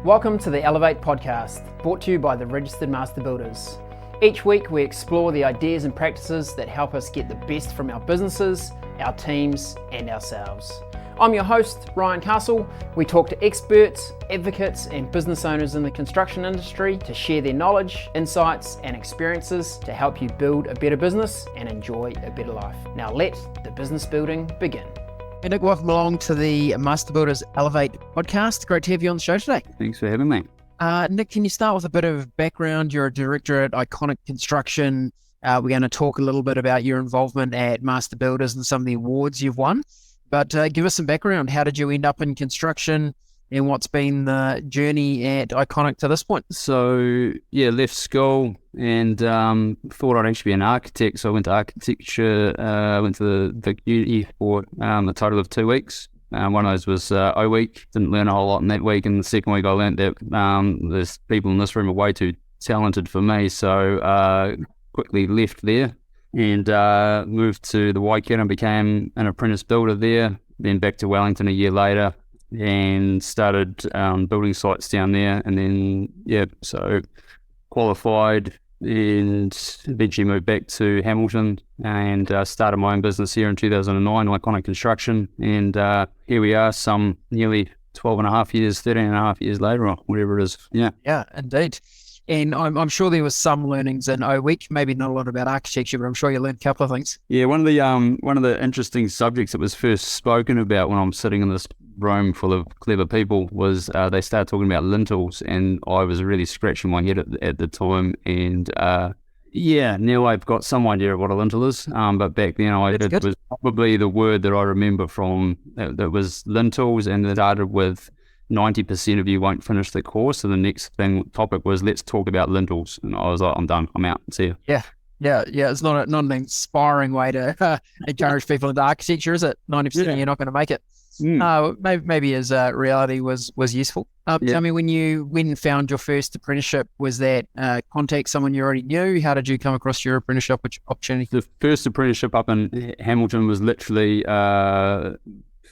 Welcome to the Elevate podcast, brought to you by the Registered Master Builders. Each week we explore the ideas and practices that help us get the best from our businesses, our teams and ourselves. I'm your host, Ryan Castle. We talk to experts, advocates and business owners in the construction industry to share their knowledge, insights and experiences to help you build a better business and enjoy a better life. Now let the business building begin. Hey Nick, welcome along to the Master Builders Elevate podcast. Great to have you on the show today. Thanks for having me. Nick, can you start with a bit of background? You're a director at Iconic Construction. We're going to talk a little bit about your involvement at Master Builders and some of the awards you've won. But give us some background. How did you end up in construction and what's been the journey at Iconic to this point? So, left school and thought I'd actually be an architect. So I went to architecture, went to the Vic Uni for a total of 2 weeks. One of those was O week. Didn't learn a whole lot in that week. And the second week I learned that there's people in this room are way too talented for me. So quickly left there and moved to the Waikato and became an apprentice builder there. Then back to Wellington a year later and started building sites down there. And then, so qualified and eventually moved back to Hamilton and started my own business here in 2009, Iconic Construction. And here we are, some nearly 12 and a half years, 13 and a half years later, or whatever it is. Yeah, indeed. And I'm sure there was some learnings in O Week, maybe not a lot about architecture, but I'm sure you learned a couple of things. Yeah, one of the interesting subjects that was first spoken about when I'm sitting in this room full of clever people was they started talking about lintels, and I was really scratching my head at the time. And now I've got some idea of what a lintel is, but back then it was probably the word that I remember from that was lintels, and it started with 90% of you won't finish the course. So the next topic was, let's talk about lintels. And I was like, I'm done. I'm out. See ya. Yeah. It's not an inspiring way to encourage people into architecture, is it? 90% you're not going to make it. Maybe as reality was useful. Tell me, when you found your first apprenticeship, was that contact someone you already knew? How did you come across your apprenticeship opportunity? The first apprenticeship up in Hamilton was literally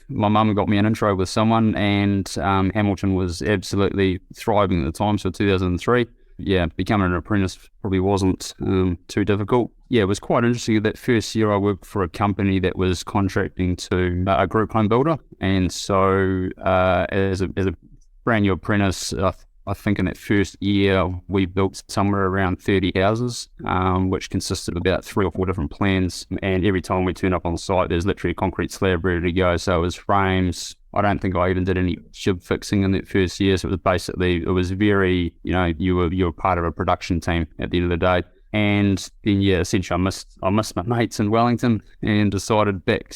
my mum got me an intro with someone, and Hamilton was absolutely thriving at the time, so 2003. Becoming an apprentice probably wasn't too difficult. It was quite interesting. That first year I worked for a company that was contracting to a group home builder, and so as a brand new apprentice, I think in that first year we built somewhere around 30 houses, which consisted of about 3 or 4 different plans. And every time we turn up on site, there's literally a concrete slab ready to go. So it was frames. I don't think I even did any jib fixing in that first year. So it was very, you were part of a production team at the end of the day. And then essentially I missed my mates in Wellington and decided back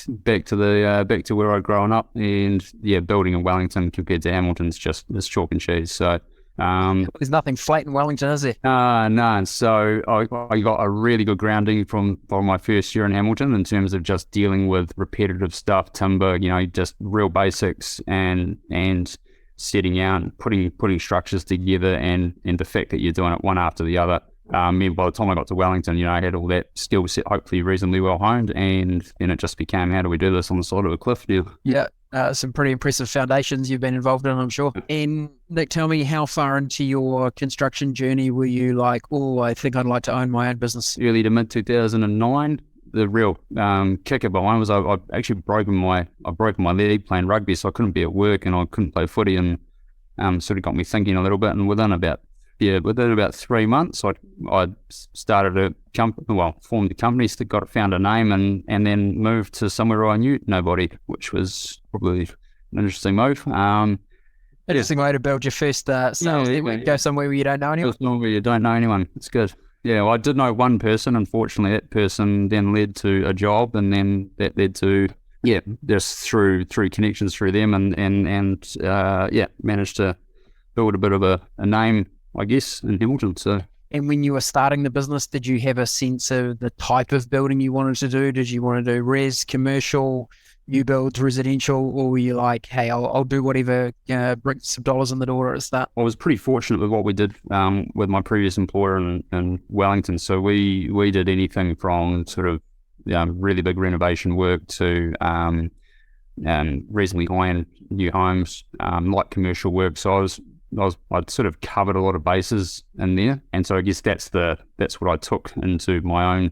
to where I'd grown up. And building in Wellington compared to Hamilton's just chalk and cheese. So there's nothing flat in Wellington, is there? No. And so I got a really good grounding from my first year in Hamilton in terms of just dealing with repetitive stuff, timber, just real basics and setting out and putting structures together, and the fact that you're doing it one after the other. By the time I got to Wellington, I had all that skill set hopefully reasonably well honed, and then it just became, how do we do this on the side of a cliff now? Yeah. Some pretty impressive foundations you've been involved in, I'm sure. And Nick, tell me, how far into your construction journey were you like, I think I'd like to own my own business? Early to mid 2009. The real kicker behind was I actually broken my leg playing rugby, so I couldn't be at work and I couldn't play footy, and sort of got me thinking a little bit. And within about 3 months, I started a company, formed a company, found a name, and then moved to somewhere I knew nobody, which was probably an interesting move. Interesting way to build your first sales network. Go somewhere where you don't know anyone. Somewhere where you don't know anyone. It's good. Yeah, well, I did know one person. Unfortunately, that person then led to a job, and then that led to just through connections through them, and managed to build a bit of a name, I guess, in Hamilton. So. And when you were starting the business, did you have a sense of the type of building you wanted to do? Did you want to do res, commercial, new builds, residential, or were you like, hey, I'll do whatever, bring some dollars in the door at the start? I was pretty fortunate with what we did with my previous employer in Wellington. So we did anything from sort of really big renovation work to reasonably high-end new homes, light commercial work. So I was I'd sort of covered a lot of bases in there, and so I guess that's what I took into my own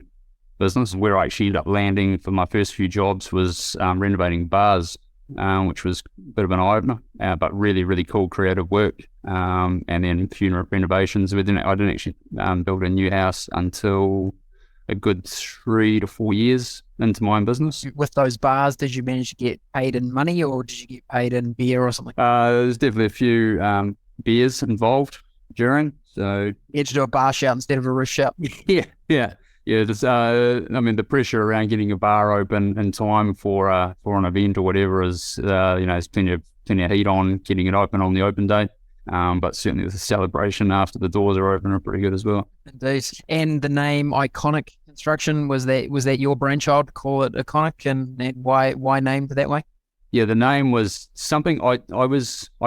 business. Where I actually ended up landing for my first few jobs was renovating bars, which was a bit of an eye-opener, but really, really cool creative work. And then a few renovations. I didn't actually build a new house until a good 3 to 4 years into my own business. With those bars, did you manage to get paid in money, or did you get paid in beer or something? There's definitely a few beers involved during. So you had to do a bar shout instead of a roof shout. Yeah. There's, the pressure around getting a bar open in time for an event or whatever is, there's plenty of heat on getting it open on the open day. But certainly the celebration after the doors are open are pretty good as well. Indeed. And the name Iconic Construction, was that your brainchild to call it Iconic, and why named that way? Yeah, the name was something I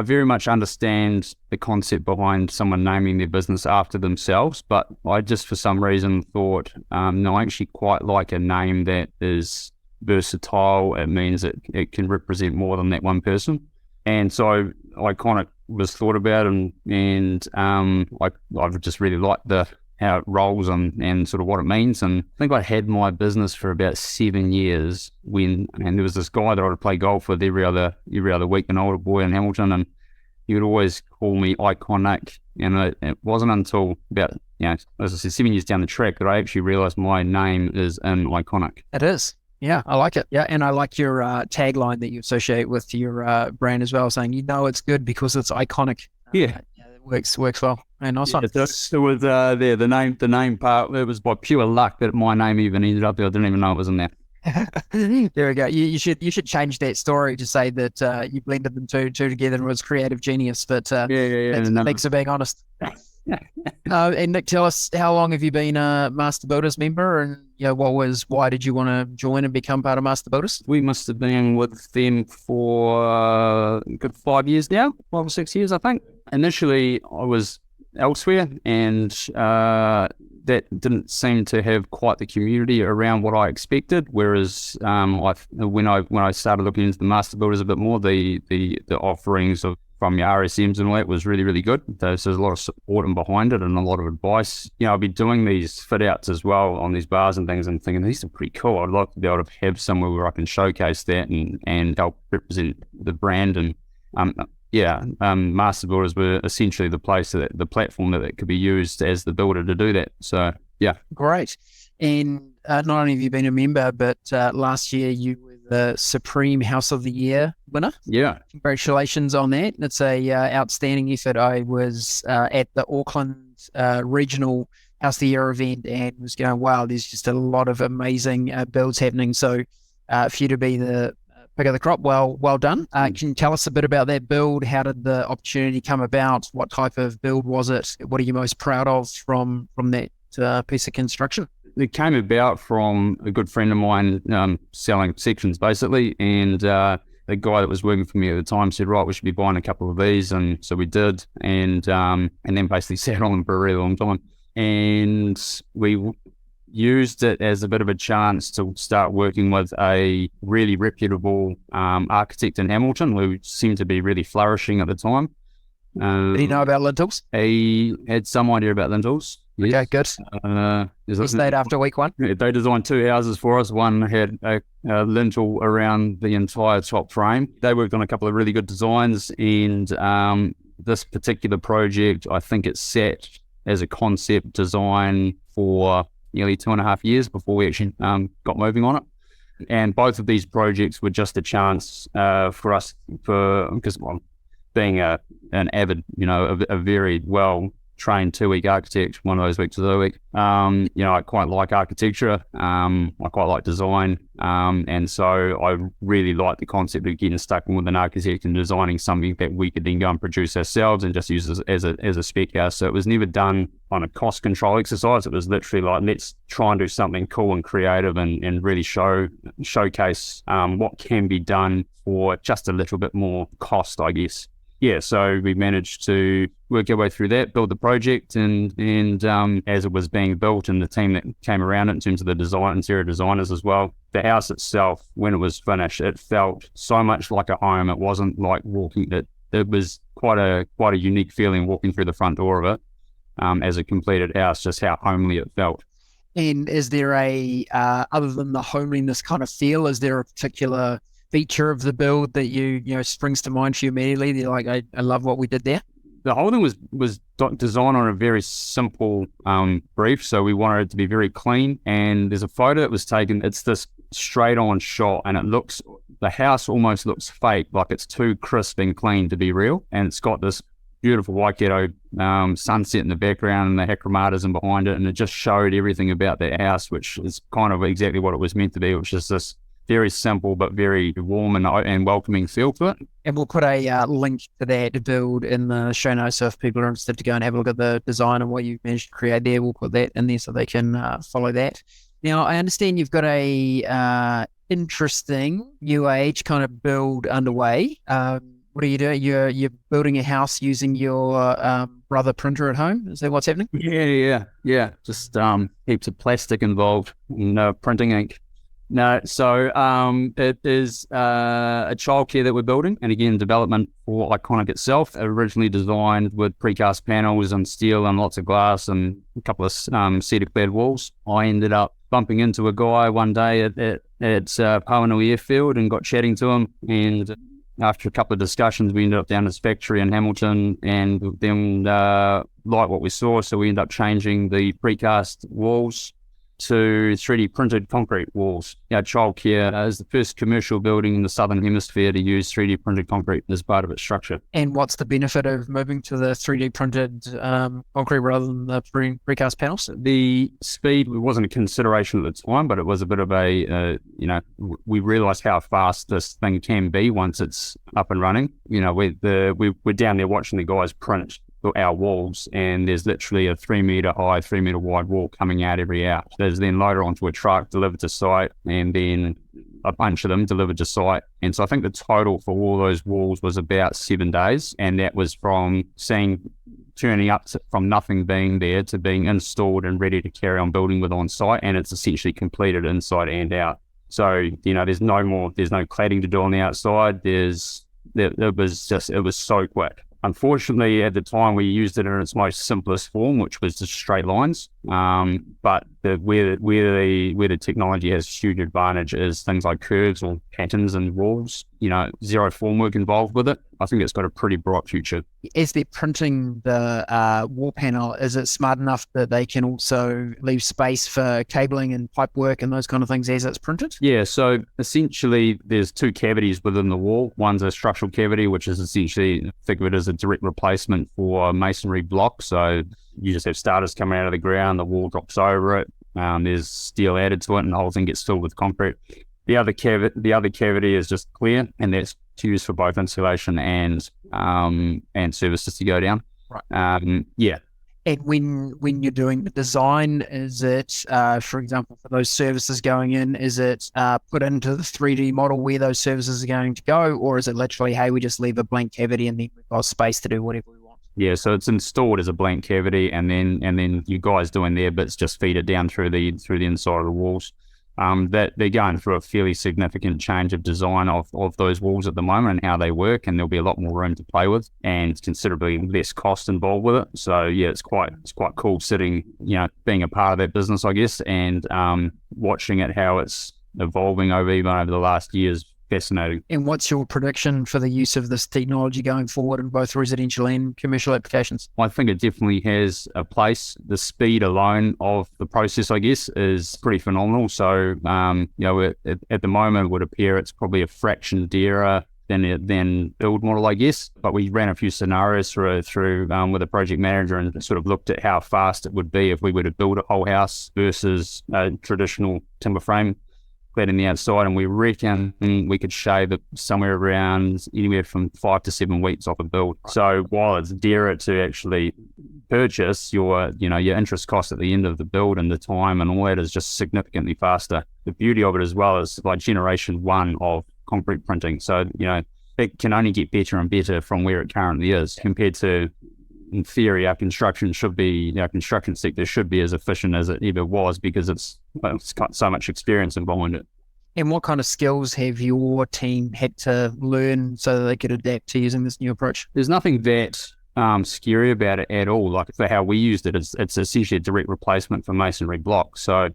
very much understand the concept behind someone naming their business after themselves, but I just for some reason thought, no, I actually quite like a name that is versatile. It means it can represent more than that one person. And so Iconic was thought about, and I've just really liked how it rolls and sort of what it means. And I think I had my business for about 7 years and there was this guy that I would play golf with every other week, an older boy in Hamilton, and he would always call me Iconic. And it wasn't until about, as I said, 7 years down the track that I actually realized my name is in Iconic. It is. Yeah, I like it. Yeah, and I like your tagline that you associate with your brand as well, saying, it's good because it's iconic. Yeah, it works well. And nice one. It was the name part. It was by pure luck that my name even ended up there. I didn't even know it was in there. There we go. You should change that story to say that you blended them two together and was creative genius. But thanks for being honest. And Nick, tell us, how long have you been a Master Builders member, and why did you want to join and become part of Master Builders? We must have been with them for a good 5 years now, 5 or 6 years, I think. Initially, I was elsewhere, and that didn't seem to have quite the community around what I expected. Whereas when I started looking into the Master Builders a bit more, the offerings from your RSMs and all that was really, really good. There's a lot of support and behind it and a lot of advice. I've been doing these fit outs as well on these bars and things, and thinking these are pretty cool. I'd like to be able to have somewhere where I can showcase that and help represent the brand. And Master Builders were essentially the platform that it could be used as the builder to do that. So yeah. Great. And not only have you been a member, but last year you were the Supreme House of the Year winner. Yeah. Congratulations on that. It's a outstanding effort. I was at the Auckland Regional House of the Year event and was going, wow, there's just a lot of amazing builds happening. So for you to be the pick of the crop, well done. Can you tell us a bit about that build? How did the opportunity come about? What type of build was it? What are you most proud of from that piece of construction? It came about from a good friend of mine selling sections basically, and the guy that was working for me at the time said, right, we should be buying a couple of these, and so we did, and then basically sat on them for a really long time, and we used it as a bit of a chance to start working with a really reputable architect in Hamilton who seemed to be really flourishing at the time. Did he know about lintels? He had some idea about lintels. Yes. Okay, good. He stayed after week one? They designed 2 houses for us. One had a lintel around the entire top frame. They worked on a couple of really good designs, and this particular project, I think it sat as a concept design for nearly 2.5 years before we actually got moving on it. And both of these projects were just a chance for us, because being an avid, a very well-trained 2-week architect, one of those weeks of the week, I quite like architecture, I quite like design, and so I really like the concept of getting stuck in with an architect and designing something that we could then go and produce ourselves and just use as a spec house. So it was never done on a cost control exercise. It was literally like, let's try and do something cool and creative and really showcase what can be done for just a little bit more cost, I guess. Yeah, so we managed to work our way through that, build the project, and as it was being built, and the team that came around it in terms of the design, interior designers as well, the house itself, when it was finished, it felt so much like a home. It wasn't like walking. it was quite a unique feeling walking through the front door of it as a completed house, just how homely it felt. And is there other than the homeliness kind of feel, is there a particular feature of the build that you springs to mind for you immediately? You're like, I love what we did there. The whole thing was designed on a very simple brief, so we wanted it to be very clean. And there's a photo that was taken. It's this straight on shot, and the house almost looks fake, like it's too crisp and clean to be real. And it's got this beautiful Waikato sunset in the background, and the Hecromatas in behind it, and it just showed everything about that house, which is kind of exactly what it was meant to be, which is this very simple but very warm and welcoming feel to it. And we'll put a link to that build in the show notes, so if people are interested to go and have a look at the design and what you've managed to create there, we'll put that in there so they can follow that. Now, I understand you've got a interesting new age kind of build underway. What are you doing? You're building a house using your brother printer at home? Is that what's happening? Yeah. Just heaps of plastic involved in printing ink. No, so it is a childcare that we're building, and again, development for Iconic itself. Originally designed with precast panels and steel and lots of glass and a couple of cedar-clad walls. I ended up bumping into a guy one day at Pauanui Airfield and got chatting to him, and after a couple of discussions, we ended up down at his factory in Hamilton, and then like what we saw, so we ended up changing the precast walls to 3D printed concrete walls. Our childcare is the first commercial building in the Southern Hemisphere to use 3D printed concrete as part of its structure. And what's the benefit of moving to the 3D printed concrete rather than the precast panels? The speed wasn't a consideration at the time, but it was a bit of we realised how fast this thing can be once it's up and running. We're down there watching the guys print our walls, and there's literally a 3 metre high, 3 metre wide wall coming out every hour. There's then loaded onto a truck, delivered to site, and then a bunch of them delivered to site. And so I think the total for all those walls was about 7 days, and that was from turning up from nothing being there to being installed and ready to carry on building with on site, and it's essentially completed inside and out. So there's no cladding to do on the outside. It was so quick. Unfortunately, at the time, we used it in its most simplest form, which was just straight lines. But where the technology has huge advantage is things like curves or patterns and walls. Zero formwork involved with it. I think it's got a pretty bright future. As they're printing the wall panel, is it smart enough that they can also leave space for cabling and pipe work and those kind of things as it's printed? Yeah, so essentially there's 2 cavities within the wall. One's a structural cavity, which is essentially, think of it as a direct replacement for masonry block. So you just have starters coming out of the ground, the wall drops over it, there's steel added to it, and the whole thing gets filled with concrete. The other cavity is just clear, and that's used for both insulation and services to go down. Right. Yeah. And when you're doing the design, is it, for example, for those services going in, is it put into the 3D model where those services are going to go, or is it literally, hey, we just leave a blank cavity and then we've got space to do whatever we want? Yeah, so it's installed as a blank cavity, and then you guys doing their bits just feed it down through the inside of the walls. That they're going through a fairly significant change of design of those walls at the moment and how they work, and there'll be a lot more room to play with and considerably less cost involved with it. So yeah, it's quite cool sitting, being a part of that business, I guess, and watching it how it's evolving over the last years. Fascinating. And what's your prediction for the use of this technology going forward in both residential and commercial applications? I think it definitely has a place. The speed alone of the process, I guess, is pretty phenomenal. So, at the moment, it would appear it's probably a fraction dearer than build model, I guess. But we ran a few scenarios through with a project manager and sort of looked at how fast it would be if we were to build a whole house versus a traditional timber frame clad in the outside, and we reckon we could shave it somewhere around anywhere from 5 to 7 weeks off a build. So while it's dearer to actually purchase, your interest cost at the end of the build and the time and all that is just significantly faster. The beauty of it as well is like generation 1 of concrete printing. So, it can only get better and better from where it currently is compared to, in theory, our construction sector should be as efficient as it ever was because it's got so much experience behind it. And what kind of skills have your team had to learn so that they could adapt to using this new approach? There's nothing that scary about it at all. Like for how we used it, it's essentially a direct replacement for masonry block. So,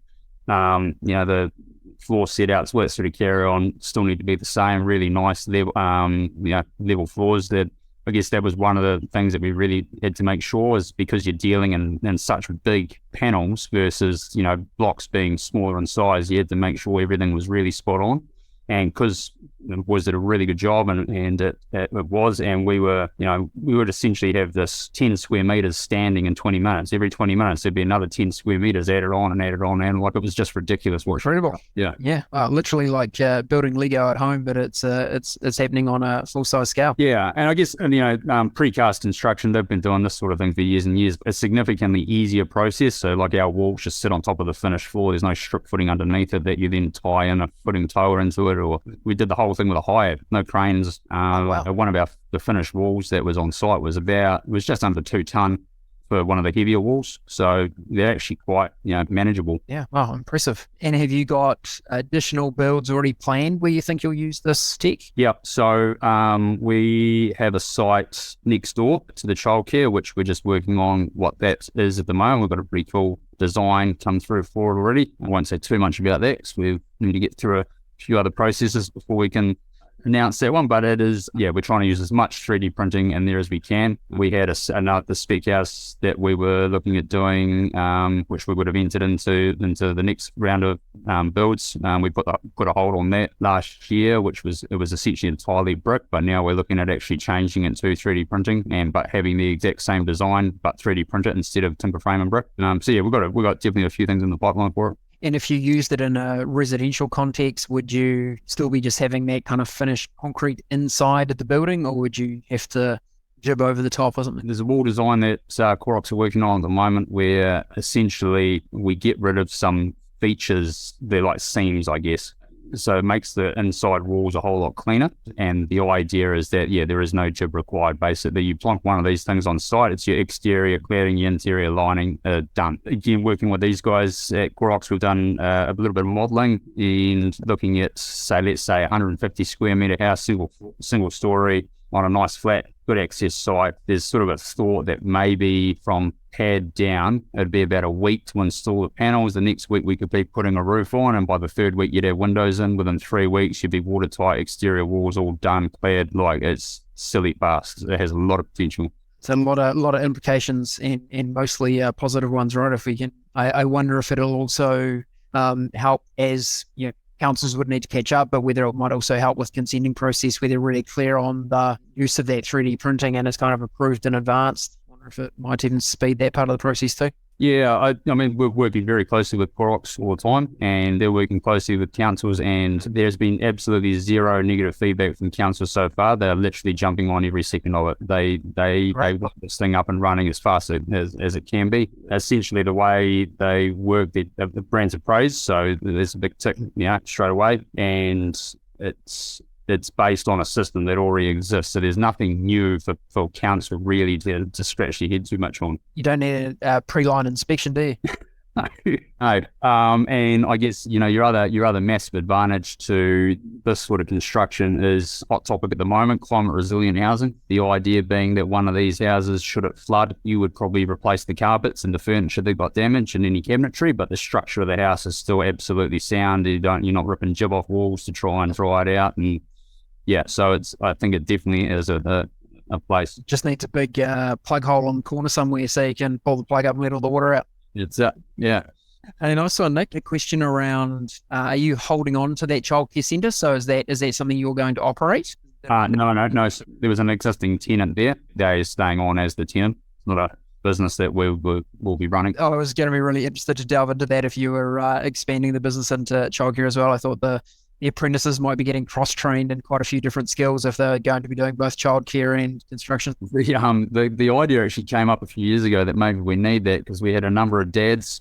the floor setouts, where it's sort of carry on, still need to be the same. Really nice level, level floors. That I guess that was one of the things that we really had to make sure is because you're dealing in such big panels versus blocks being smaller in size, you had to make sure everything was really spot on. And because was did a really good job, and it was, and we would essentially have this 10 square meters standing in 20 minutes. Every 20 minutes there'd be another 10 square meters added on, and like it was just ridiculous. Incredible. Yeah. Literally like building Lego at home, but it's happening on a full size scale. Yeah, and I guess precast construction, they've been doing this sort of thing for years and years. It's a significantly easier process. So like our walls just sit on top of the finished floor. There's no strip footing underneath it that you then tie in a footing tower into it. Or we did the whole thing with a high, no cranes. Wow. One of the finished walls that was on site was just under 2 ton for one of the heavier walls. So they're actually quite manageable. Yeah, wow, impressive. And have you got additional builds already planned where you think you'll use this tech? Yeah, so we have a site next door to the childcare, which we're just working on what that is at the moment. We've got a pretty cool design come through for it already. I won't say too much about that because we need to get through a few other processes before we can announce that one, but it is, we're trying to use as much 3D printing in there as we can. We had another spec house that we were looking at doing, which we would have entered into the next round of builds. We put a hold on that last year, it was essentially entirely brick, but now we're looking at actually changing it to 3D printing but having the exact same design, but 3D print it instead of timber frame and brick. We've got definitely a few things in the pipeline for it. And if you used it in a residential context, would you still be just having that kind of finished concrete inside of the building, or would you have to jib over the top or something? There's a wall design that Clorox are working on at the moment where essentially we get rid of some features. They're like seams, I guess. So it makes the inside walls a whole lot cleaner. And the idea is that, there is no jib required. Basically, you plonk one of these things on site, it's your exterior cladding, your interior lining, done. Again, working with these guys at Clorox, we've done a little bit of modelling and looking at, let's say 150 square metre house, single story on a nice flat, good access site. There's sort of a thought that maybe from pad down, it'd be about a week to install the panels. The next week we could be putting a roof on, and by the third week you'd have windows in. Within 3 weeks you'd be watertight, exterior walls all done, clad. Like, it's silly fast. It has a lot of potential. It's a lot of implications and mostly positive ones, right? If we can, I wonder if it'll also help as councils would need to catch up, but whether it might also help with consenting process, where they're really clear on the use of that 3D printing and it's kind of approved in advance. I wonder if it might even speed that part of the process too. Yeah, I mean, we're working very closely with Clorox all the time, and they're working closely with councils, and there's been absolutely zero negative feedback from councils so far. They're literally jumping on every second of it. They want this thing up and running as fast as it can be. Essentially, the way they work, the brands are praised, so there's a big tick, straight away, and it's based on a system that already exists. So there's nothing new for council really to scratch your head too much on. You don't need a pre-line inspection, do you? No. And I guess, your other massive advantage to this sort of construction is hot topic at the moment, climate resilient housing. The idea being that one of these houses, should it flood, you would probably replace the carpets and the furniture that got damaged and any cabinetry, but the structure of the house is still absolutely sound. You're not ripping jib off walls to try and dry it out. And so I think it definitely is a place. Just needs a big plug hole on the corner somewhere so you can pull the plug up and let all the water out. It's yeah. And also, Nick, a question around: are you holding on to that childcare centre? So is that something you're going to operate? No. So there was an existing tenant there. They're staying on as the tenant. It's not a business that we'll be running. I was going to be really interested to delve into that if you were expanding the business into childcare as well. I thought the apprentices might be getting cross-trained in quite a few different skills if they're going to be doing both childcare and construction. The idea actually came up a few years ago that maybe we need that because we had a number of dads,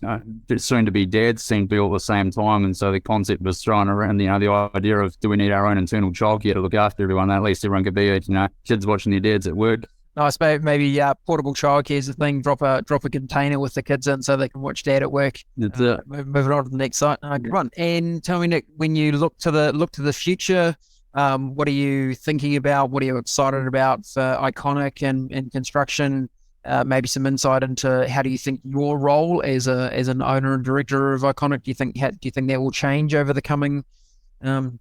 soon to be dads, seemed to be all at the same time, and so the concept was thrown around, the idea of, do we need our own internal childcare to look after everyone? At least everyone could be, kids watching their dads at work. Nice. Maybe portable childcare is a thing. Drop a container with the kids in so they can watch dad at work. That's it. Moving on to the next site. Good one. And tell me, Nick, when you look to the future, what are you thinking about? What are you excited about for Iconic and construction? Maybe some insight into how do you think your role as an owner and director of Iconic, do you think that will change over the coming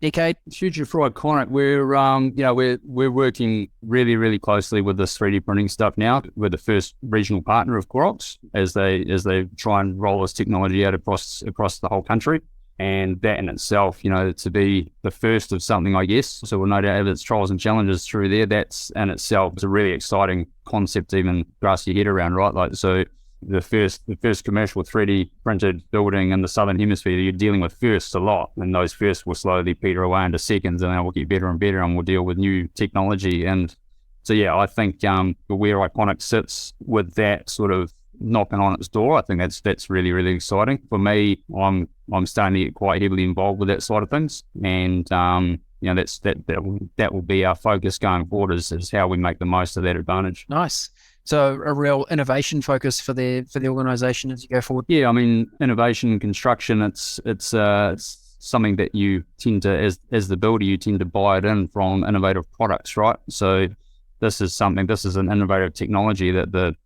decade? Future for Iconic, we're working really, really closely with this 3D printing stuff now. We're the first regional partner of Clorox as they try and roll this technology out across the whole country. And that in itself, to be the first of something, I guess. So we'll no doubt have its trials and challenges through there. That's in itself is a really exciting concept to even grasp your head around, right? Like, so the first commercial 3D printed building in the southern hemisphere, you're dealing with firsts a lot, and those firsts will slowly peter away into seconds, and then we'll get better and better, and we'll deal with new technology. And so, yeah, I think where Iconic sits with that sort of knocking on its door, I think that's really, really exciting. For me, I'm starting to get quite heavily involved with that side of things, and that will be our focus going forward is how we make the most of that advantage. Nice. So a real innovation focus for the organisation as you go forward. Yeah, I mean, innovation in construction, it's something that you tend to, as the builder, you tend to buy it in from innovative products, right? So this is an innovative technology that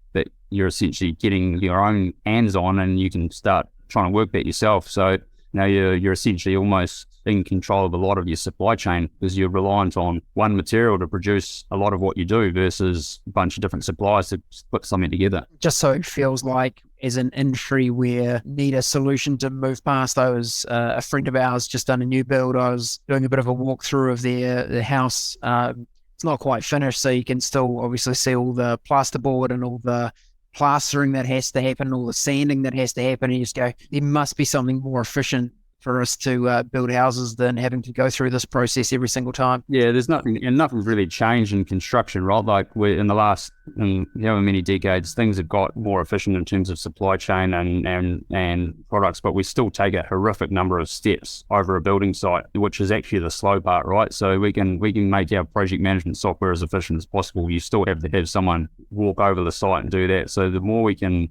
you're essentially getting your own hands on, and you can start trying to work that yourself. So now you're essentially almost in control of a lot of your supply chain because you're reliant on one material to produce a lot of what you do versus a bunch of different suppliers to put something together. Just so it feels like as an industry we need a solution to move past those. A friend of ours just done a new build. I was doing a bit of a walkthrough of their house. It's not quite finished, so you can still obviously see all the plasterboard and all the plastering that has to happen, all the sanding that has to happen, and you just go, there must be something more efficient for us to build houses than having to go through this process every single time. Yeah, nothing's really changed in construction, right? Like we're in the last many decades, things have got more efficient in terms of supply chain and products, but we still take a horrific number of steps over a building site, which is actually the slow part, right? So we can make our project management software as efficient as possible. You still have to have someone walk over the site and do that. So the more we can,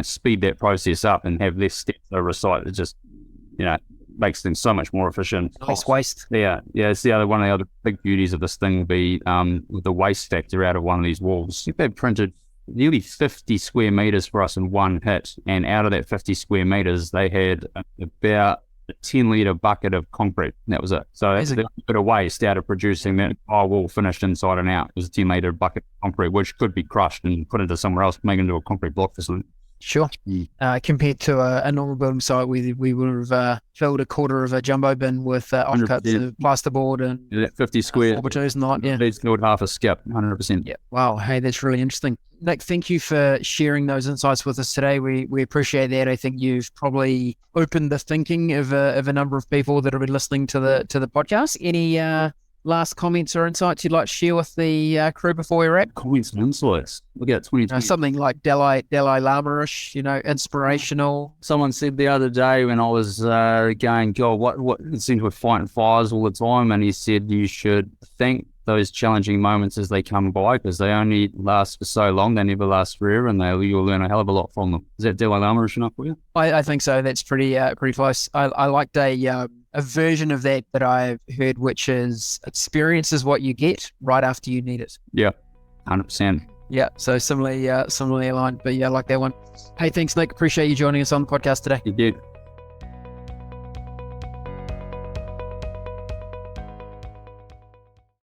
speed that process up and have less steps over a site, it just makes things so much more efficient. Less waste. Yeah. It's the other one of the other big beauties of this thing will be the waste factor out of one of these walls. They've printed nearly 50 square meters for us in one hit, and out of that 50 square meters, they had about a 10-litre bucket of concrete. That was it. So that's a bit of waste out of producing that wall finished inside and out. It was a 10-litre bucket of concrete, which could be crushed and put into somewhere else, make into a concrete block facility. Sure. Compared to a normal building site, we would have filled a quarter of a jumbo bin with offcuts of plasterboard and 50 square. And the like. Yeah. It's filled half a skip, 100%. Yeah. Wow. Hey, that's really interesting. Nick, thank you for sharing those insights with us today. We appreciate that. I think you've probably opened the thinking of a number of people that have been listening to the podcast. Any last comments or insights you'd like to share with the crew before we wrap? Comments and insights. Look at 2020. Something like Dalai Lama-ish, inspirational. Someone said the other day when I was going, God, what it seems we're fighting fires all the time, and he said you should thank those challenging moments as they come by because they only last for so long. They never last forever, and you'll learn a hell of a lot from them. Is that Dalai Lama-ish enough for you? I think so. That's pretty close. I liked a version of that I've heard, which is experience is what you get right after you need it. Yeah, 100%. Yeah, so similarly aligned, but yeah, I like that one. Hey, thanks, Nick. Appreciate you joining us on the podcast today. You did.